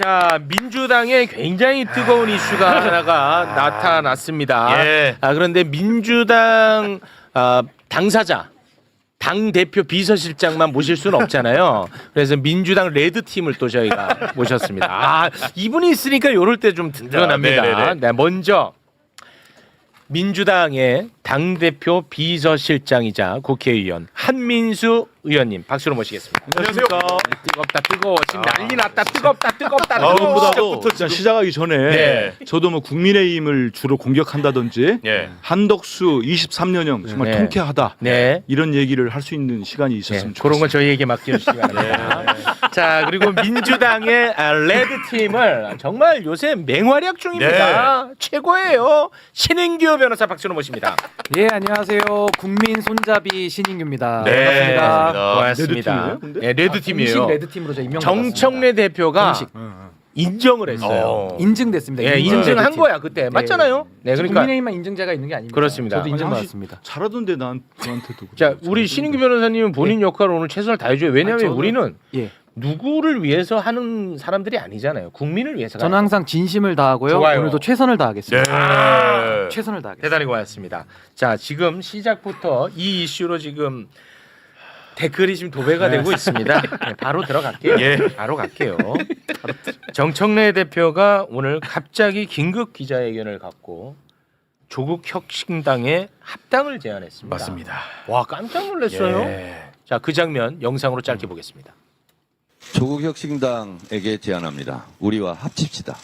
자, 민주당에 굉장히 뜨거운 이슈가 하나가 나타났습니다. 예. 그런데 민주당 당사자, 당 대표 비서실장만 모실 수는 없잖아요. 그래서 민주당 레드 팀을 또 저희가 모셨습니다. 이분이 있으니까 이럴 때 좀 든든합니다. 네, 먼저 민주당의 당 대표 비서실장이자 국회의원 한민수 의원님 박수로 모시겠습니다. 안녕하세요. 뜨겁다 뜨거워 지금 난리 났다 뜨겁다 뜨겁다 그것보다도 시작하기 전에 네. 저도 뭐 국민의힘을 주로 공격한다든지 예. 한덕수 23년형 정말 네. 통쾌하다 네. 이런 얘기를 할 수 있는 시간이 있었으면 그런 좋겠습니다. 건 저희에게 맡겨주시기 바랍니다. 자, 그리고 민주당의 레드 팀을 정말 요새 맹활약 중입니다. 최고예요. 신인규 변호사 박수로 모십니다. 예, 안녕하세요. 국민 손잡이 신인규입니다. 네, 반갑습니다. 고맙습니다. 레드 팀이에요, 근데? 네, 레드 팀이에요. 공식 레드 팀으로 저 임명 정청래 대표가 공식. 인정을 했어요. 인증됐습니다. 예, 인증 인증한 레드 팀. 거야 그때 맞잖아요. 네, 그러니까 국민의힘만 인증자가 있는 게 아닙니다. 그렇습니다. 저도 인증 아니, 받았습니다. 잘하던데 저한테도. 자, 우리 신인규 변호사님은 본인 역할을 오늘 최선을 다해줘요. 왜냐하면 저는- 우리는 예, 누구를 위해서 하는 사람들이 아니잖아요. 국민을 위해서. 저는 항상 진심을 다하고요. 좋아요. 오늘도 최선을 다하겠습니다. 네. 최선을 다하겠습니다. 대단히 고맙습니다. 자, 지금 시작부터 이 이슈로 지금 댓글이 지금 도배가 되고 있습니다. 네, 바로 들어갈게요. 예. 바로 갈게요. 정청래 대표가 오늘 갑자기 긴급 기자회견을 갖고 조국 혁신당에 합당을 제안했습니다. 맞습니다. 와, 깜짝 놀랐어요. 예. 자, 그 장면 영상으로 짧게 보겠습니다. 조국 혁신당에게 제안합니다. 우리와 합칩시다.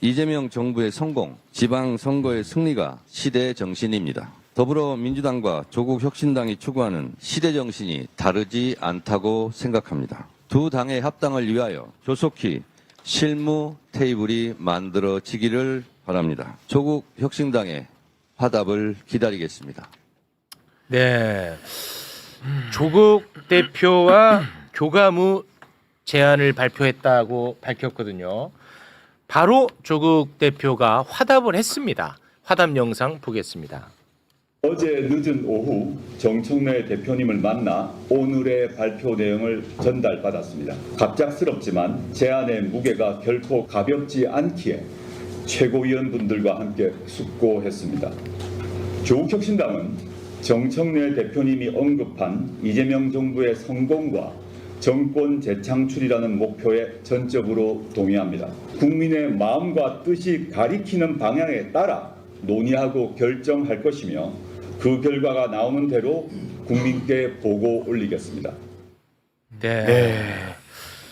이재명 정부의 성공, 지방선거의 승리가 시대의 정신입니다. 더불어민주당과 조국 혁신당이 추구하는 시대 정신이 다르지 않다고 생각합니다. 두 당의 합당을 위하여 조속히 실무 테이블이 만들어지기를 바랍니다. 조국 혁신당의 화답을 기다리겠습니다. 네. 조국 대표와 교감후 제안을 발표했다고 밝혔거든요. 바로 조국 대표가 화답을 했습니다. 화답 영상 보겠습니다. 어제 늦은 오후 정청래 대표님을 만나 오늘의 발표 내용을 전달받았습니다. 갑작스럽지만 제안의 무게가 결코 가볍지 않기에 최고위원분들과 함께 숙고했습니다. 조국혁신당은 정청래 대표님이 언급한 이재명 정부의 성공과 정권 재창출이라는 목표에 전적으로 동의합니다. 국민의 마음과 뜻이 가리키는 방향에 따라 논의하고 결정할 것이며 그 결과가 나오는 대로 국민께 보고 올리겠습니다. 네.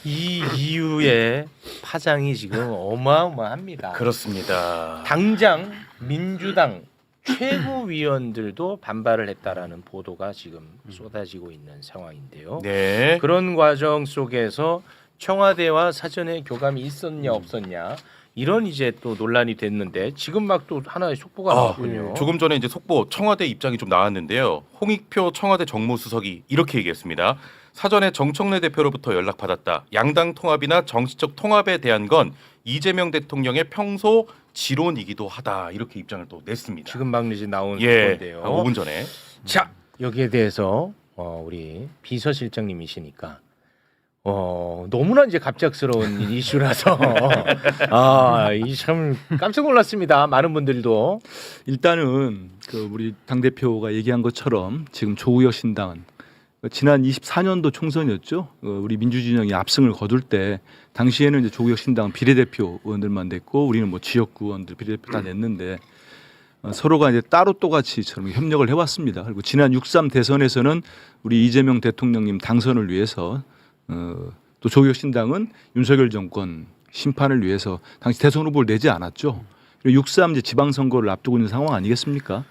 이 이후에 파장이 지금 어마어마합니다. 그렇습니다. 당장 민주당 최고위원들도 반발을 했다라는 보도가 지금 쏟아지고 있는 상황인데요. 네. 그런 과정 속에서 청와대와 사전에 교감이 있었냐 없었냐 이런 이제 또 논란이 됐는데 지금 막 또 하나의 속보가 나왔군요. 조금 전에 이제 속보 청와대 입장이 좀 나왔는데요. 홍익표 청와대 정무수석이 이렇게 얘기했습니다. 사전에 정청래 대표로부터 연락받았다. 양당 통합이나 정치적 통합에 대한 건 이재명 대통령의 평소 지론이기도 하다. 이렇게 입장을 또 냈습니다. 지금 막 이제 나온 예, 건데요. 한 5분 전에. 자, 여기에 대해서 우리 비서실장님이시니까 너무나 이제 갑작스러운 이슈라서 이 참 깜짝 놀랐습니다. 많은 분들도 일단은 우리 당 대표가 얘기한 것처럼 지금 조국 혁신당은 지난 24년도 총선이었죠. 우리 민주진영이 압승을 거둘 때 당시에는 이제 조국 혁신당 비례대표 의원들만 냈고 우리는 뭐 지역구 의원들 비례대표 다 냈는데 서로가 이제 따로 또같이처럼 협력을 해왔습니다. 그리고 지난 6.3 대선에서는 우리 이재명 대통령님 당선을 위해서 또 조국 혁신당은 윤석열 정권 심판을 위해서 당시 대선 후보를 내지 않았죠. 그리고 6.3 이제 지방선거를 앞두고 있는 상황 아니겠습니까?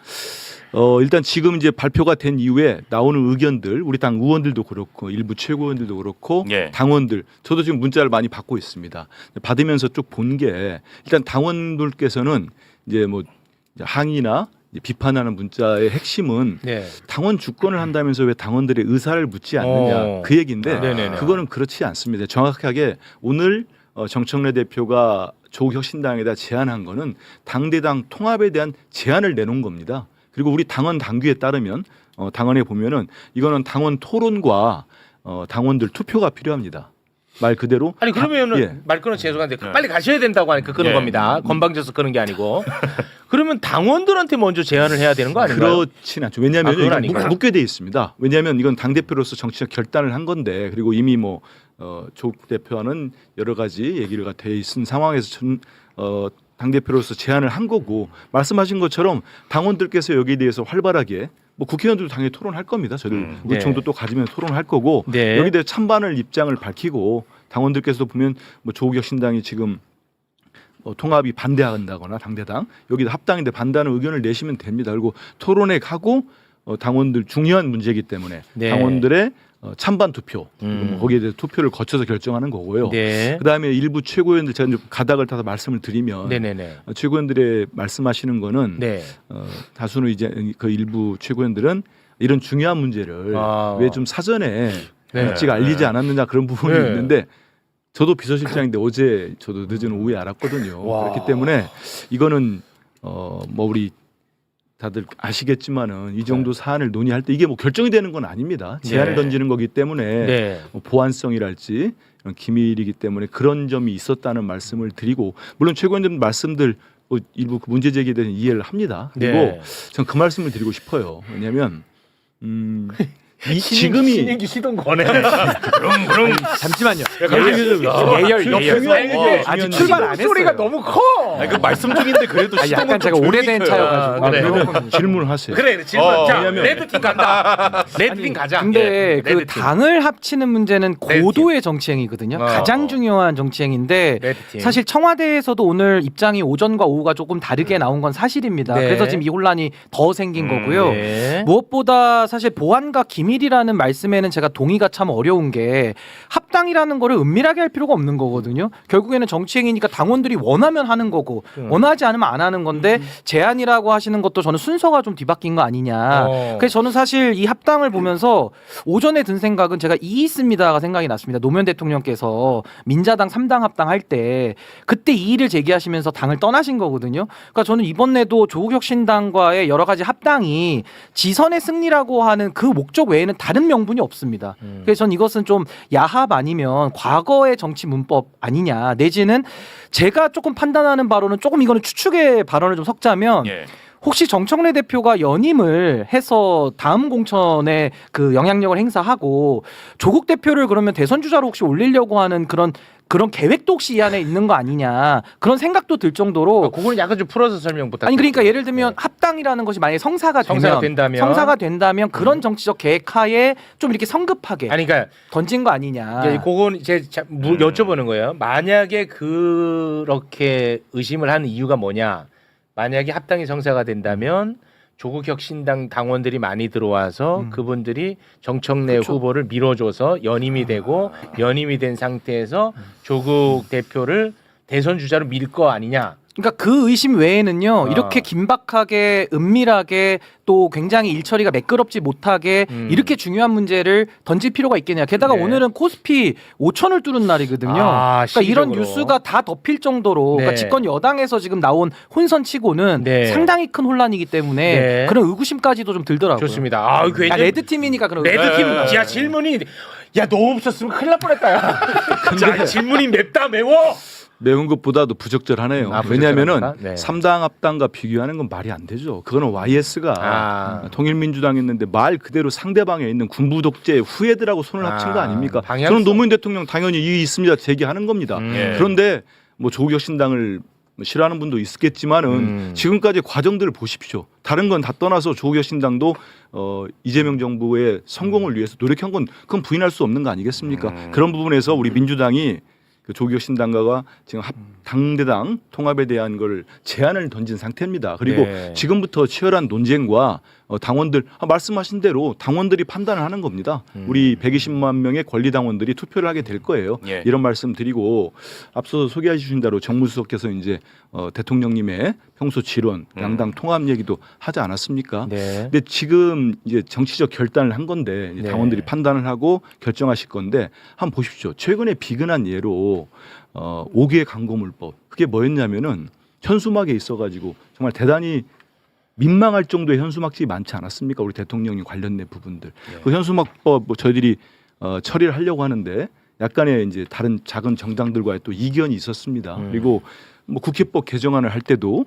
일단 지금 이제 발표가 된 이후에 나오는 의견들, 우리 당 의원들도 그렇고 일부 최고위원들도 그렇고 예. 당원들, 저도 지금 문자를 많이 받고 있습니다. 받으면서 쭉 본 게 일단 당원들께서는 이제 뭐 항의나 비판하는 문자의 핵심은 네. 당원 주권을 한다면서 왜 당원들의 의사를 묻지 않느냐 그 얘기인데 네네네. 그거는 그렇지 않습니다. 정확하게 오늘 정청래 대표가 조국 혁신당에다 제안한 거는 당대당 통합에 대한 제안을 내놓은 겁니다. 그리고 우리 당원 당규에 따르면 당원에 보면은 이거는 당원 토론과 당원들 투표가 필요합니다. 말 그대로 아니 그러면은 예. 말 끊어 죄송한데 빨리 가셔야 된다고 하니까 끄는 예. 겁니다. 건방져서 끄는 게 아니고. 그러면 당원들한테 먼저 제안을 해야 되는 거 아닌가요? 그렇진 않죠. 왜냐하면 그건 이건 아닌가요? 묶게 돼 있습니다. 왜냐하면 이건 당 대표로서 정치적 결단을 한 건데 그리고 이미 뭐 조국 대표와는 여러 가지 얘기가 돼 있는 상황에서 당 대표로서 제안을 한 거고 말씀하신 것처럼 당원들께서 여기에 대해서 활발하게 뭐 국회의원들도 당연히 토론할 겁니다. 저들 네. 의총도 또 가지면 토론할 거고 네. 여기에 대해 찬반을 입장을 밝히고 당원들께서도 보면 뭐 조국혁신당이 지금 통합이 반대한다거나 당대당 여기도 합당인데 반대하는 의견을 내시면 됩니다. 그리고 토론회 가고 당원들 중요한 문제이기 때문에 네. 당원들의 찬반 투표 그리고 뭐 거기에 대해서 투표를 거쳐서 결정하는 거고요. 네. 그다음에 일부 최고위원들 제가 이제 가닥을 타서 말씀을 드리면 네네네. 최고위원들의 말씀하시는 거는 네. 다수는 이제 그 일부 최고위원들은 이런 중요한 문제를 아. 왜 좀 사전에 네. 일찍 알리지 않았느냐 그런 부분이 네. 있는데 저도 비서실장인데 어제 저도 늦은 오후에 알았거든요. 와. 그렇기 때문에 이거는 뭐 우리 다들 아시겠지만은 이 정도 사안을 논의할 때 이게 뭐 결정이 되는 건 아닙니다. 제안을 네. 던지는 거기 때문에 네. 뭐 보안성이랄지 이런 기밀이기 때문에 그런 점이 있었다는 말씀을 드리고 물론 최고위원님 말씀들 일부 그 문제 제기에 대한 이해를 합니다. 그리고 네. 전 그 말씀을 드리고 싶어요. 왜냐하면 지금이 신인기 시동 거네. 잠시만요. 예열. 아직 출발 안 했어요. 소리가 너무 커. 아니, 그 말씀 중인데 그래도 아니, 약간 제가 오래된 차여가지고. 그래. 그러면 질문을 하세요. 그래 질문. 자 왜냐면- 레드팀 간다. 레드팀 가자. 근데 예, 그 레드팀. 당을 합치는 문제는 고도의 정치행위거든요. 가장 중요한 정치행위인데 레드팀. 사실 청와대에서도 오늘 입장이 오전과 오후가 조금 다르게 나온 건 사실입니다. 네. 그래서 지금 이 혼란이 더 생긴 거고요. 네. 무엇보다 사실 보안과 기밀이라는 말씀에는 제가 동의가 참 어려운 게 합당이라는 거를 은밀하게 할 필요가 없는 거거든요. 결국에는 정치행위니까 당원들이 원하면 하는 거고 원하지 않으면 안 하는 건데 제안이라고 하시는 것도 저는 순서가 좀 뒤바뀐 거 아니냐. 그래서 저는 사실 이 합당을 보면서 오전에 든 생각은 제가 이 있습니다가 생각이 났습니다. 노무현 대통령께서 민자당 3당 합당할 때 그때 이의를 제기하시면서 당을 떠나신 거거든요. 그러니까 저는 이번에도 조국혁신당과의 여러 가지 합당이 지선의 승리라고 하는 그 목적 외에는 다른 명분이 없습니다. 그래서 전 이것은 좀 야합 아니면 과거의 정치 문법 아니냐 내지는 제가 조금 판단하는 바로는 조금 이거는 추측의 발언을 좀 섞자면 예. 혹시 정청래 대표가 연임을 해서 다음 공천에 그 영향력을 행사하고 조국 대표를 그러면 대선 주자로 혹시 올리려고 하는 그런 계획도 혹시 이 안에 있는 거 아니냐 그런 생각도 들 정도로 그거는 약간 좀 풀어서 설명 부탁드립니다. 아니 그러니까 예를 들면 합당이라는 것이 만약에 성사가 된다면 그런 정치적 계획하에 좀 이렇게 성급하게 아니 그러니까 던진 거 아니냐. 이제 그건 이제 여쭤보는 거예요. 만약에 그렇게 의심을 하는 이유가 뭐냐? 만약에 합당이 성사가 된다면 조국혁신당 당원들이 많이 들어와서 그분들이 정청래 후보를 밀어줘서 연임이 되고 연임이 된 상태에서 조국 대표를 대선 주자로 밀 거 아니냐? 그러니까 그 의심 외에는요 이렇게 긴박하게 은밀하게 또 굉장히 일처리가 매끄럽지 못하게 이렇게 중요한 문제를 던질 필요가 있겠냐. 게다가 네. 오늘은 코스피 5천을 뚫은 날이거든요. 아, 그러니까 이런 시기적으로. 뉴스가 다 덮일 정도로 네. 그러니까 집권 여당에서 지금 나온 혼선치고는 네. 상당히 큰 혼란이기 때문에 네. 그런 의구심까지도 좀 들더라고요. 좋습니다. 아, 괜히 아, 레드 팀이니까 그런 레드팀 야 질문이 야 너 없었으면 큰일 날 뻔했다. 야. 자, 질문이 맵다 매워. 매운 것보다도 부적절하네요. 아, 왜냐하면은 부적절합니까? 네. 3당 합당과 비교하는 건 말이 안 되죠. 그거는 YS가 통일민주당이었는데 말 그대로 상대방에 있는 군부 독재 후예들하고 손을 합친 거 아닙니까? 방향성. 저는 노무현 대통령 당연히 이의 있습니다. 제기하는 겁니다. 예. 그런데 뭐 조국혁신당을 싫어하는 분도 있겠지만은 지금까지 과정들을 보십시오. 다른 건 다 떠나서 조국혁신당도 이재명 정부의 성공을 위해서 노력한 건 그건 부인할 수 없는 거 아니겠습니까? 그런 부분에서 우리 민주당이 그 조국혁신당과 지금 당대당 통합에 대한 걸 제안을 던진 상태입니다. 그리고 네. 지금부터 치열한 논쟁과 당원들 말씀하신 대로 당원들이 판단을 하는 겁니다. 우리 120만 명의 권리 당원들이 투표를 하게 될 거예요. 예. 이런 말씀 드리고 앞서 소개해 주신 대로 정무수석께서 이제 대통령님의 평소 지론, 양당 통합 얘기도 하지 않았습니까? 네. 근데 지금 이제 정치적 결단을 한 건데 이제 네. 당원들이 판단을 하고 결정하실 건데 한번 보십시오. 최근에 비근한 예로 5개의 광고물법 그게 뭐였냐면은 현수막에 있어가지고 정말 대단히 민망할 정도의 현수막집이 많지 않았습니까? 우리 대통령이 관련된 부분들. 그 현수막법 뭐 저희들이 처리를 하려고 하는데 약간의 이제 다른 작은 정당들과의 또 이견이 있었습니다. 그리고 뭐 국회법 개정안을 할 때도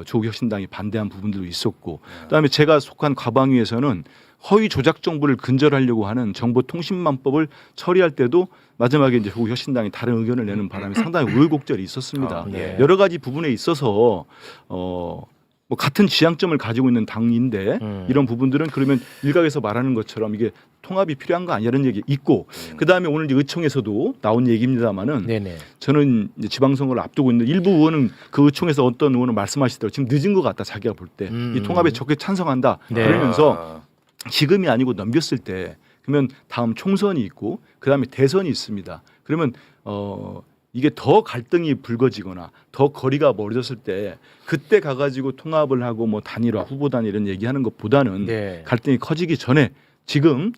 조국혁신당이 반대한 부분들도 있었고, 그다음에 제가 속한 과방위에서는 허위 조작 정보를 근절하려고 하는 정보통신망법을 처리할 때도 마지막에 이제 조국혁신당이 다른 의견을 내는 바람에 상당히 우여곡절이 있었습니다. 네. 여러 가지 부분에 있어서 뭐 같은 지향점을 가지고 있는 당인데 이런 부분들은 그러면 일각에서 말하는 것처럼 이게 통합이 필요한 거 아니냐는 얘기 있고, 그 다음에 오늘 이제 의총에서도 나온 얘기입니다만은 네네. 저는 이제 지방선거를 앞두고 있는데 일부 의원은 그 의총에서 어떤 의원은 말씀하시더라고요. 지금 늦은 것 같다, 자기가 볼 때 이 통합에 적극 찬성한다. 네. 그러면서 지금이 아니고 넘겼을 때 그러면 다음 총선이 있고 그 다음에 대선이 있습니다. 그러면 이게 더 갈등이 불거지거나 더 거리가 멀어졌을 때 그때 가가지고 통합을 하고 뭐 단일화, 후보 단일 이런 얘기하는 것보다는 네. 갈등이 커지기 전에 지금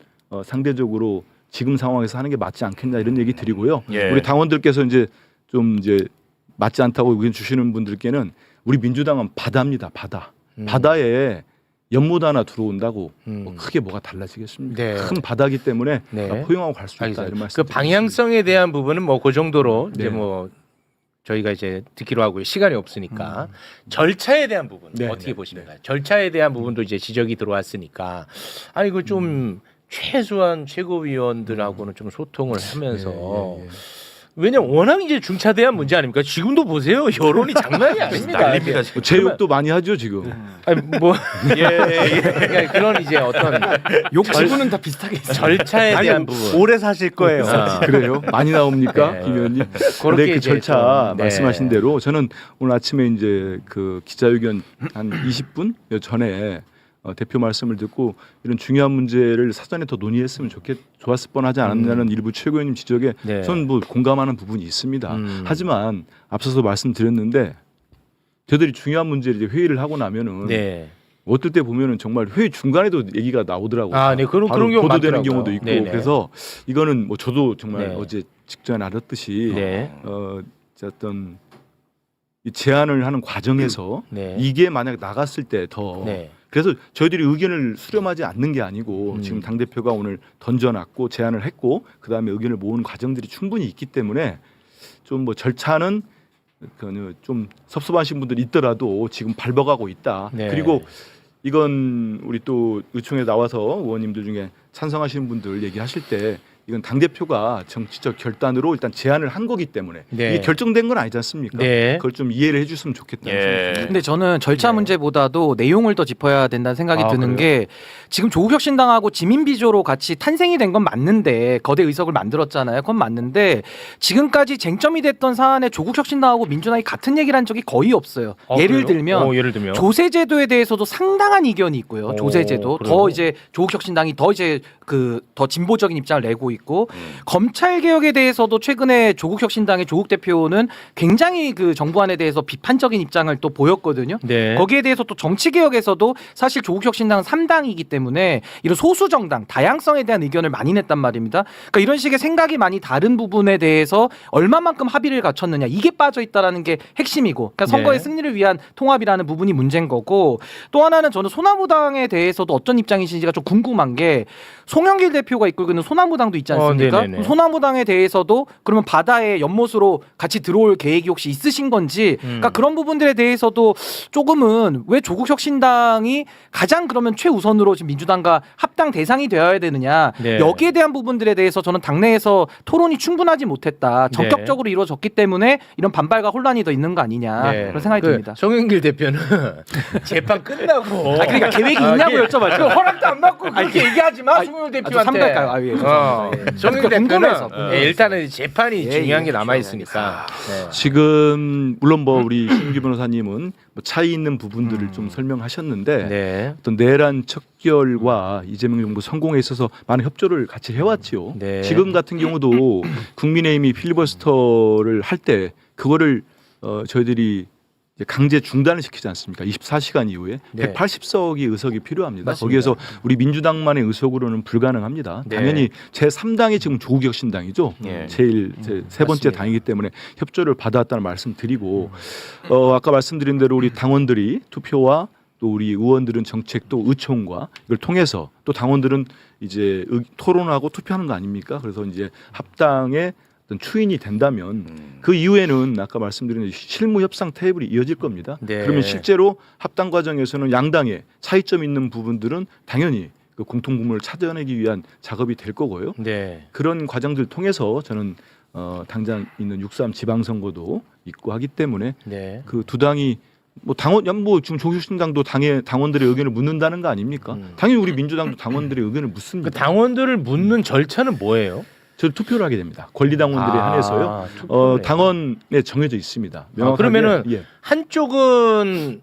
상대적으로 지금 상황에서 하는 게 맞지 않겠냐 이런 얘기 드리고요. 예. 우리 당원들께서 이제 맞지 않다고 의견 주시는 분들께는 우리 민주당은 바다입니다. 바다. 바다에 연못 하나 들어온다고 뭐 크게 뭐가 달라지겠습니까? 네. 큰 바다기 때문에 네. 포용하고 갈 수 있다 알겠습니다. 이런 말씀. 그 방향성에 대한 부분은 뭐 그 정도로 이제 네. 뭐 저희가 이제 듣기로 하고요. 시간이 없으니까 절차에 대한 부분 네, 어떻게 네, 보십니까? 절차에 대한 부분도 이제 지적이 들어왔으니까 이거 좀 최소한 최고위원들하고는 좀 소통을 하면서 왜냐면 워낙 이제 중차대한 문제 아닙니까? 지금도 보세요. 여론이 장난이 아닙니다. 난립니다 지금. 제 욕도 많이 하죠 지금. 아니 뭐 그러니까 그런 이제 어떤 욕 지구는 다 비슷하게 있어요. 절차에 대한 부분. 오래 사실 거예요. 그래요? 많이 나옵니까, 네. 김 의원님? 그렇게 근데 그 이제 절차 좀, 네. 말씀하신 대로 저는 오늘 아침에 이제 그 기자회견 한 20분 전에 대표 말씀을 듣고 이런 중요한 문제를 사전에 더 논의했으면 좋았을 뻔하지 않았냐는 일부 최고위원님 지적에 네. 저는 뭐 공감하는 부분이 있습니다. 하지만 앞서서 말씀드렸는데 저희들이 중요한 문제를 이제 회의를 하고 나면은 네. 어떨 때 보면은 정말 회의 중간에도 얘기가 나오더라고요. 아, 네. 그런 바로 경우 보도되는 많더라고요. 경우도 있고 네네. 그래서 이거는 뭐 저도 정말 네. 어제 직전에 알았듯이 네. 어떤 이 제안을 하는 과정에서 네. 이게 만약 나갔을 때 더 네. 그래서 저희들이 의견을 수렴하지 않는 게 아니고 지금 당 대표가 오늘 던져놨고 제안을 했고 그 다음에 의견을 모으는 과정들이 충분히 있기 때문에 좀 뭐 절차는 좀 섭섭하신 분들이 있더라도 지금 밟아가고 있다. 네. 그리고 이건 우리 또 의총에 나와서 의원님들 중에 찬성하시는 분들 얘기하실 때 이건 당 대표가 정치적 결단으로 일단 제안을 한 거기 때문에 네. 이게 결정된 건 아니지 않습니까? 네. 그걸 좀 이해를 해주시면 좋겠다는 예. 생각이 듭니다. 근데 저는 절차 네. 문제보다도 내용을 더 짚어야 된다는 생각이 아, 드는 그래요? 게 지금 조국혁신당하고 지민비조로 같이 탄생이 된 건 맞는데 거대 의석을 만들었잖아요. 그건 맞는데 지금까지 쟁점이 됐던 사안에 조국혁신당하고 민주당이 같은 얘기를 한 적이 거의 없어요. 예를 들면 예를 들면 조세제도에 대해서도 상당한 이견이 있고요. 오, 조세제도 그래요? 더 이제 조국혁신당이 더 이제 더 진보적인 입장을 내고 있고 검찰 개혁에 대해서도 최근에 조국혁신당의 조국 대표는 굉장히 그 정부안에 대해서 비판적인 입장을 또 보였거든요. 네. 거기에 대해서 또 정치 개혁에서도 사실 조국혁신당은 3당이기 때문에 이런 소수 정당 다양성에 대한 의견을 많이 냈단 말입니다. 그러니까 이런 식의 생각이 많이 다른 부분에 대해서 얼마만큼 합의를 갖췄느냐 이게 빠져 있다라는 게 핵심이고, 그러니까 선거의 네. 승리를 위한 통합이라는 부분이 문제인 거고, 또 하나는 저는 소나무당에 대해서도 어떤 입장이신지가 좀 궁금한 게 송영길 대표가 이끌고 소나무당도 있지 않습니까? 네네네. 소나무당에 대해서도 그러면 바다에 연못으로 같이 들어올 계획이 혹시 있으신 건지, 그러니까 그런 부분들에 대해서도 조금은 왜 조국혁신당이 가장 그러면 최우선으로 지금 민주당과 합당 대상이 되어야 되느냐, 네. 여기에 대한 부분들에 대해서 저는 당내에서 토론이 충분하지 못했다, 전격적으로 이루어졌기 때문에 이런 반발과 혼란이 더 있는 거 아니냐 네. 그런 생각이 듭니다. 송영길 대표는 재판 끝나고 그러니까 계획이 있냐고 예. 여쭤봤죠. 그 허락도 안 받고 그렇게 얘기하지 마, 송영길 대표한테. 삼갈까요? 예, 죄송합니다. 예. 송영길 대표는 궁금해서. 일단은 재판이 예, 중요한 게 예, 남아 있으니까. 지금 물론 뭐 우리 신규 변호사님은 뭐 차이 있는 부분들을 좀 설명하셨는데 네. 어떤 내란 척결과 이재명 정부 성공에 있어서 많은 협조를 같이 해왔지요. 네. 지금 같은 경우도 국민의힘이 필리버스터를 할 때 그거를 저희들이 이제 강제 중단을 시키지 않습니까? 24시간 이후에 네. 180석이 의석이 필요합니다. 맞습니다. 거기에서 우리 민주당만의 의석으로는 불가능합니다. 네. 당연히 제 3당이 지금 조국혁신당이죠. 예. 제일 세 번째 맞습니다. 당이기 때문에 협조를 받아왔다는 말씀드리고 아까 말씀드린 대로 우리 당원들이 투표와 또 우리 의원들은 정책도 의총과 이걸 통해서 또 당원들은 이제 토론하고 투표하는 거 아닙니까? 그래서 이제 합당의 어떤 추인이 된다면 그 이후에는 아까 말씀드린 실무 협상 테이블이 이어질 겁니다. 네. 그러면 실제로 합당 과정에서는 양당의 차이점 있는 부분들은 당연히 그 공통분모를 찾아내기 위한 작업이 될 거고요. 네. 그런 과정들 통해서 저는 당장 있는 6.3 지방선거도 있고 하기 때문에 네. 그 두 당이 뭐 당원 뭐 지금 조국신당도 당원들의 의견을 묻는다는 거 아닙니까? 당연히 우리 민주당도 당원들의 의견을 묻습니다. 그 당원들을 묻는 절차는 뭐예요? 저 투표를 하게 됩니다. 권리당원들에 한해서요. 투표를 당원에 정해져 있습니다. 명확하게. 그러면은 예. 한쪽은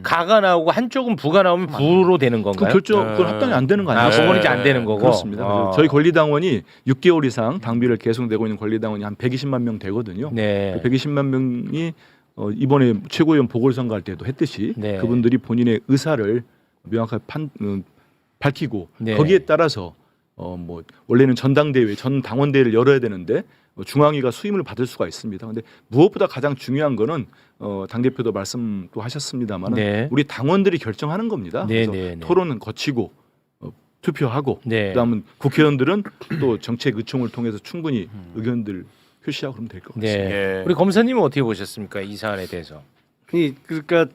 가가 나오고 한쪽은 부가 나오면 부로 되는 그 건가요? 결정 그건 합당이 안 되는 거 아, 아니에요? 그건 이제 안 되는 거고. 그렇습니다. 그래서 저희 권리당원이 6개월 이상 당비를 계속내고 있는 권리당원이 한 120만 명 되거든요. 네. 120만 명이 이번에 최고위원 보궐선거 할 때도 했듯이 네. 그분들이 본인의 의사를 명확하게 밝히고 네. 거기에 따라서 뭐 원래는 전당대회, 전 당원대회를 열어야 되는데 중앙위가 수임을 받을 수가 있습니다. 근데 무엇보다 가장 중요한 거는 당 대표도 말씀도 하셨습니다만 네. 우리 당원들이 결정하는 겁니다. 네, 그래서 네, 네. 토론은 거치고 투표하고 네. 그다음은 국회의원들은 또 정책 의총을 통해서 충분히 의견들 표시하고 그러면 될 것 같습니다. 네. 예. 우리 검사님은 어떻게 보셨습니까? 이 사안에 대해서. 그러니까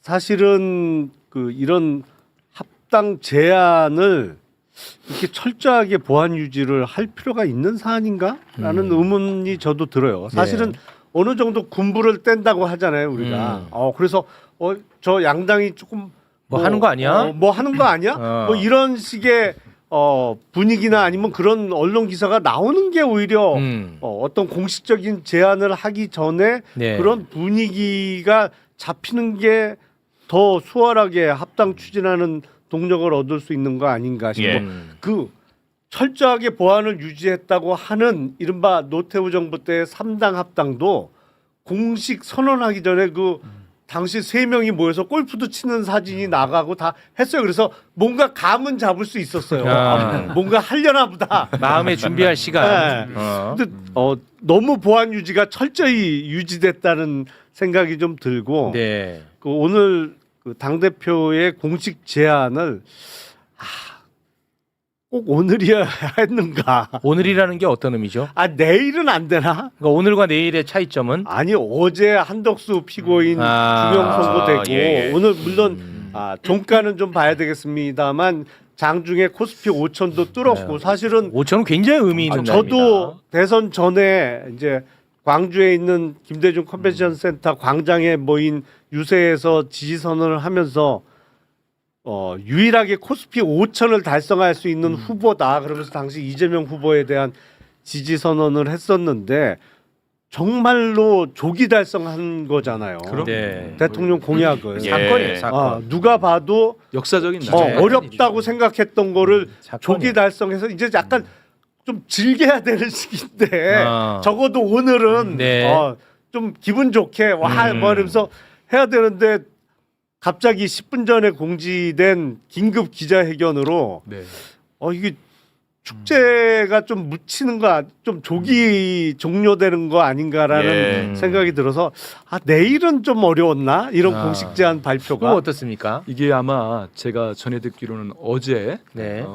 사실은 그 이런 합당 제안을 이렇게 철저하게 보안 유지를 할 필요가 있는 사안인가라는 의문이 저도 들어요. 사실은 네. 어느 정도 군부를 뗀다고 하잖아요, 우리가. 그래서 저 양당이 조금 뭐 하는 거 아니야? 뭐 하는 거 아니야? 뭐 이런 식의 분위기나 아니면 그런 언론 기사가 나오는 게 오히려 어떤 공식적인 제안을 하기 전에 네. 그런 분위기가 잡히는 게 더 수월하게 합당 추진하는 동력을 얻을 수 있는 거 아닌가 싶고 예. 그 철저하게 보안을 유지했다고 하는 이른바 노태우 정부 때 3당 합당도 공식 선언하기 전에 그 당시 3명이 모여서 골프도 치는 사진이 나가고 다 했어요. 그래서 뭔가 감은 잡을 수 있었어요. 뭔가 하려나 보다. 마음에 준비할 시간. 네. 근데 너무 보안 유지가 철저히 유지됐다는 생각이 좀 들고 네. 그 오늘 그 당대표의 공식 제안을 꼭 오늘이어야 했는가? 오늘이라는 게 어떤 의미죠? 내일은 안 되나? 그러니까 오늘과 내일의 차이점은 아니 어제 한덕수 피고인 아. 구명 선고되고 예. 오늘 물론 종가는 좀 봐야 되겠습니다만 장중에 코스피 5천도 뚫었고 사실은 5천은 굉장히 의미 있는 저도 날입니다. 대선 전에 이제 광주에 있는 김대중 컨벤션 센터 광장에 모인 유세에서 지지 선언을 하면서 유일하게 코스피 5천을 달성할 수 있는 후보다 그러면서 당시 이재명 후보에 대한 지지 선언을 했었는데 정말로 조기 달성한 거잖아요. 네. 대통령 공약을 예. 사건이에요, 사건. 누가 봐도 역사적인 날. 어렵다고 생각했던 거를 사건이에요. 조기 달성해서 이제 약간 좀 즐겨야 되는 시기인데 적어도 오늘은 네. 좀 기분 좋게 와 뭐 이러면서 해야 되는데 갑자기 10분 전에 공지된 긴급 기자회견으로 네. 이게 축제가 좀 묻히는 거, 좀 조기 종료되는 거 아닌가라는 예. 생각이 들어서 내일은 좀 어려웠나 이런 공식 제안 그거 발표가 어떻습니까? 이게 아마 제가 전해 듣기로는 어제 네.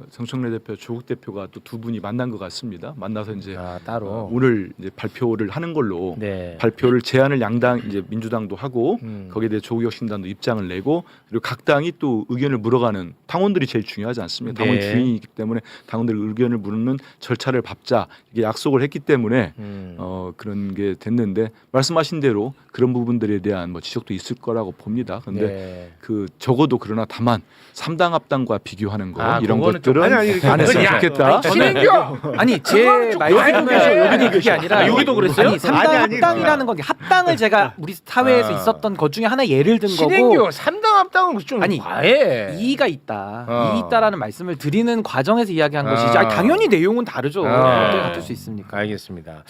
정청래 대표, 조국 대표가 또 두 분이 만난 것 같습니다. 만나서 이제 따로. 오늘 이제 발표를 하는 걸로 네. 발표를 제안을 양당 이제 민주당도 하고 거기에 대해 조국혁신당도 입장을 내고 그리고 각 당이 또 의견을 물어가는 당원들이 제일 중요하지 않습니까? 당원 네. 주인이기 때문에 당원들 의견을 물는 절차를 밟자 이게 약속을 했기 때문에 그런 게 됐는데 말씀하신 대로 그런 부분들에 대한 뭐 지적도 있을 거라고 봅니다. 근데 네. 그 적어도 그러나 다만 3당 합당과 비교하는 거 이런 그거는 좀- 것들은 아니, 안 했으면 야, 좋겠다. 아니 제 말씀은 그게 아니라 여기도 그랬어요? 아니 3당 아니, 합당이라는 건 합당을 제가 우리 사회에서 있었던 것 중에 하나 예를 든 신행교 거고 3당 합당은 좀 아니, 과해. 이의가 있다. 어. 이의 있다라는 말씀을 드리는 과정에서 이야기한 것이지. 아니, 당연히 내용은 다르죠. 어떻게 같을 수 있습니까? 알겠습니다.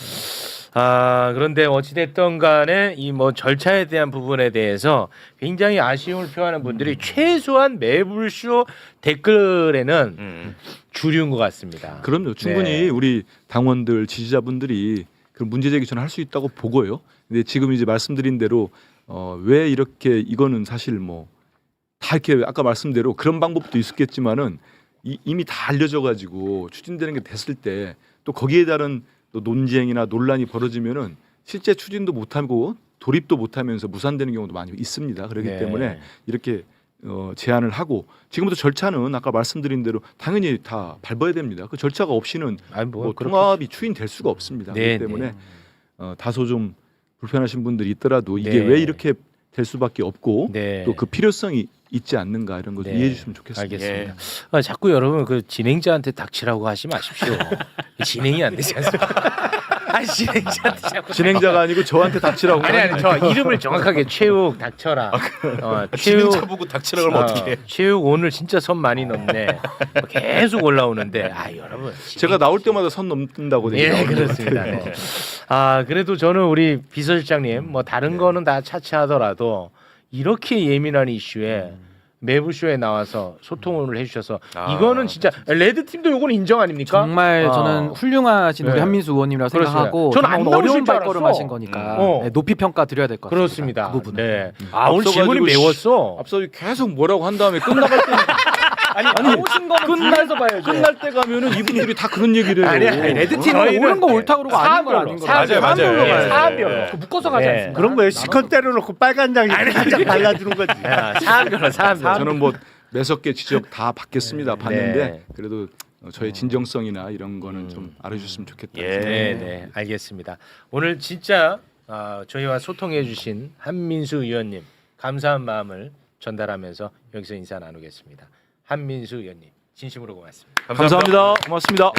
그런데 어찌됐든 간에 이 뭐 절차에 대한 부분에 대해서 굉장히 아쉬움을 표하는 분들이 최소한 매불쇼 댓글에는 주류인 것 같습니다. 그럼요. 충분히 네. 우리 당원들 지지자분들이 그 문제 제기 전에 할 수 있다고 보고요. 근데 지금 이제 말씀드린 대로 왜 이렇게 이거는 사실 뭐 다 이렇게 아까 말씀대로 그런 방법도 있었겠지만은 이미 다 알려져 가지고 추진되는 게 됐을 때 또 거기에 따른 또 논쟁이나 논란이 벌어지면은 실제 추진도 못하고 돌입도 못하면서 무산되는 경우도 많이 있습니다. 그렇기 네. 때문에 이렇게 제안을 하고 지금부터 절차는 아까 말씀드린 대로 당연히 다 밟아야 됩니다. 그 절차가 없이는 아니, 뭐 그렇게- 통합이 추진될 수가 없습니다. 네, 그렇기 때문에 네. 다소 좀 불편하신 분들이 있더라도 이게 네. 왜 이렇게 될 수밖에 없고 네. 또 그 필요성이 있지 않는가 이런 거 좀 네. 이해해 주시면 좋겠습니다. 알겠습니다. 자꾸 여러분 그 진행자한테 닥치라고 하지 마십시오. 진행이 안 되지 않습니까? 아니 진행자한테 자꾸 진행자가 아니고 저한테 닥치라고 아니 저 이름을 정확하게 최욱 닥쳐라. 최욱 진행자 보고 닥치라 그러면 어떻게? 최욱 오늘 진짜 선 많이 넘네. 계속 올라오는데 여러분 제가 나올 때마다 선 넘는다고 예 나오는 것 그렇습니다. 같아요. 네. 그래도 저는 우리 비서실장님 뭐 다른 거는 다 차치하더라도 이렇게 예민한 이슈에 매부 쇼에 나와서 소통을 해주셔서 이거는 진짜 레드 팀도 요거는 인정 아닙니까? 정말 저는 훌륭하신 우리 네. 한민수 의원님이라고 그렇습니다. 생각하고 저는 안 정말 나오실 어려운 줄 발걸음 알았어. 하신 거니까 어. 네, 높이 평가 드려야 될 것 같습니다. 그렇습니다. 그 부분은. 네. 오늘 앞서가지고 질문이 매웠어. 앞서 계속 뭐라고 한 다음에 끝나갈 때 아니 나오신 거는 끝나서 봐야죠. 끝날 때 가면은 이분들이 다 그런 얘기를 해요. 아니, 레드 팀은 저희는 옳은 거 옳다 그러고 아닌 건 아닌 거 맞아요, 맞아요. 예. 사안별로. 그 묶어서 가지 네. 않습니까? 그런 거에 시컨 때려놓고 빨간 장에 한장 발라주는 거지. 사안별로. 저는 뭐 매섭게 지적 다 받겠습니다. 봤는데 네. 그래도 저의 진정성이나 이런 거는 좀 알아주셨으면 좋겠다. 예. 네, 알겠습니다. 오늘 진짜 저희와 소통해주신 한민수 의원님 감사한 마음을 전달하면서 여기서 인사 나누겠습니다. 한민수 의원님 진심으로 고맙습니다. 감사합니다. 고맙습니다.